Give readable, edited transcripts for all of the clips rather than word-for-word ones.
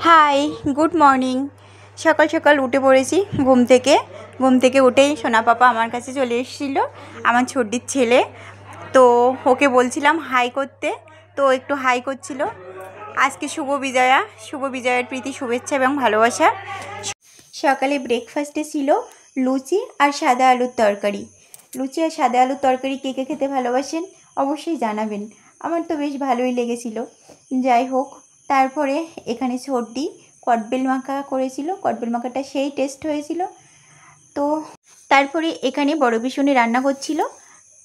High, good morning. সকাল সকাল উঠে পড়েছি ঘুম থেকে উঠেই সোনা পাপা আমার কাছে চলে এসেছিল, আমার ছোটির ছেলে। তো ওকে বলছিলাম হাই করতে, তো একটু হাই করছিল। আজকে শুভ বিজয়ার প্রীতি শুভেচ্ছা এবং ভালোবাসা। সকালে ব্রেকফাস্টে ছিল লুচি আর সাদা আলুর তরকারি। লুচি আর সাদা আলুর তরকারি কে কে খেতে ভালোবাসেন অবশ্যই জানাবেন। আমার তো বেশ ভালোই লেগেছিল। যাই হোক, তারপরে এখানে ছোট্টি কটবেল মাখা করেছিল, কটবেল মাখাটা সেই টেস্ট হয়েছিল। তো তারপরে এখানে বড় পিসুনি রান্না করছিল।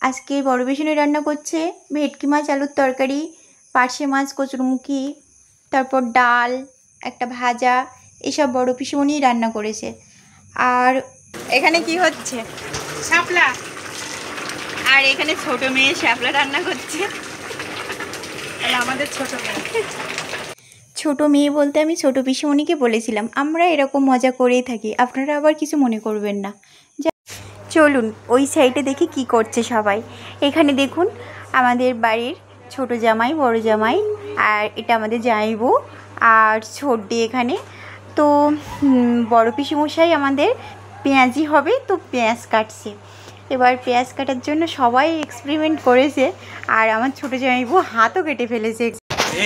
আজকে বড় পিসুনি রান্না করছে ভেটকি মাছ আলুর তরকারি, পার্শে মাছ কচুরমুখী, তারপর ডাল, একটা ভাজা, এসব বড় পিসুমনি রান্না করেছে। আর এখানে কি হচ্ছে? শাপলা। আর এখানে ছোট মেয়ে শাপলা রান্না করছে। আমাদের ছোট মেয়ে বলতে আমি ছোট পিসুমনিকে বলেছিলাম। আমরা এরকম মজা করেই থাকি, আপনারা আবার কিছু মনে করবেন না। চলুন ওই সাইডে দেখি কি করছে সবাই। এখানে দেখুন আমাদের বাড়ির ছোট জামাই, বড় জামাই, আর এটা আমাদের জামাইবউ আর ছোট্টি এখানে। তো বড় পিসিমশাই আমাদের পেঁয়াজি হবে, তো পেঁয়াজ কাটছে। এবার পেঁয়াজ কাটার জন্য সবাই এক্সপেরিমেন্ট করেছে, আর আমার ছোট জামাইবউ হাতও কেটে ফেলেছে।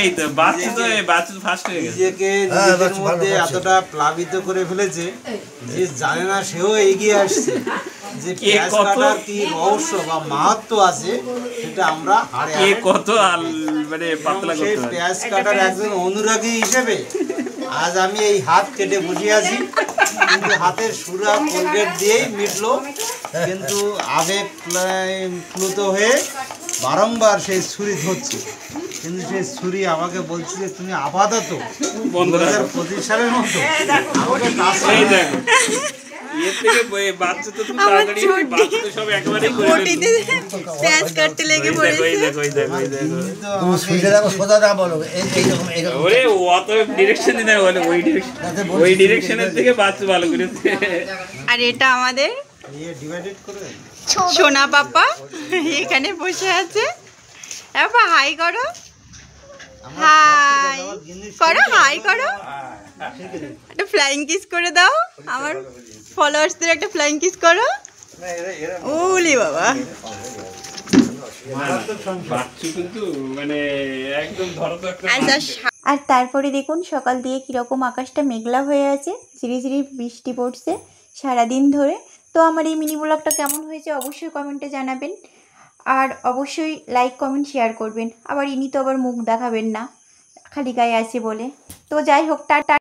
এই তো বাচ্চা তো ফার্স্ট হয়ে গেছে, নিজেকে নিজেদের মধ্যে এতটা প্লাবিত করে ফেলেছে যে জানে না সেও এগিয়ে আসছে। যে পেঁয়াজ কাটার কি রহস্য বা মাহাত্ম্য আছে সেটা আমরা কত মানে পাতলা করতে পারে। পেঁয়াজ কাটার একজন অনুরাগী হিসেবে আজ আমি এই হাত কেটে বসে আছি, কিন্তু হাতের সুরা কোলগেট দিয়েই মিটলো, কিন্তু আবেগ প্লুত হয়ে বারংবার সেই ছুরি ধরছে। কিন্তু সেই ছুরি আমাকে বলছে যে তুমি আপাতত 2025 মতো আর এটা আমাদের সোনা পাপা এখানে বসে আছে। হাই করো, হাই করো, হাই করো, একটা ফ্লাইং কিস করে দাও। আমার ফলোয়ার্সদের একটা ফ্লাইং কিস করো। ওলি বাবা, আর তারপরে দেখুন সকাল দিয়ে কীরকম আকাশটা মেঘলা হয়ে আছে, ঝিরিঝিরি বৃষ্টি পড়ছে সারাদিন ধরে। তো আমার এই মিনি ব্লগটা কেমন হয়েছে অবশ্যই কমেন্টে জানাবেন, আর অবশ্যই লাইক কমেন্ট শেয়ার করবেন। আবার ইনি তো আবার মুখ দেখাবেন না, খালি গায়ে আছে বলে। তো যাই হোক, টাটা।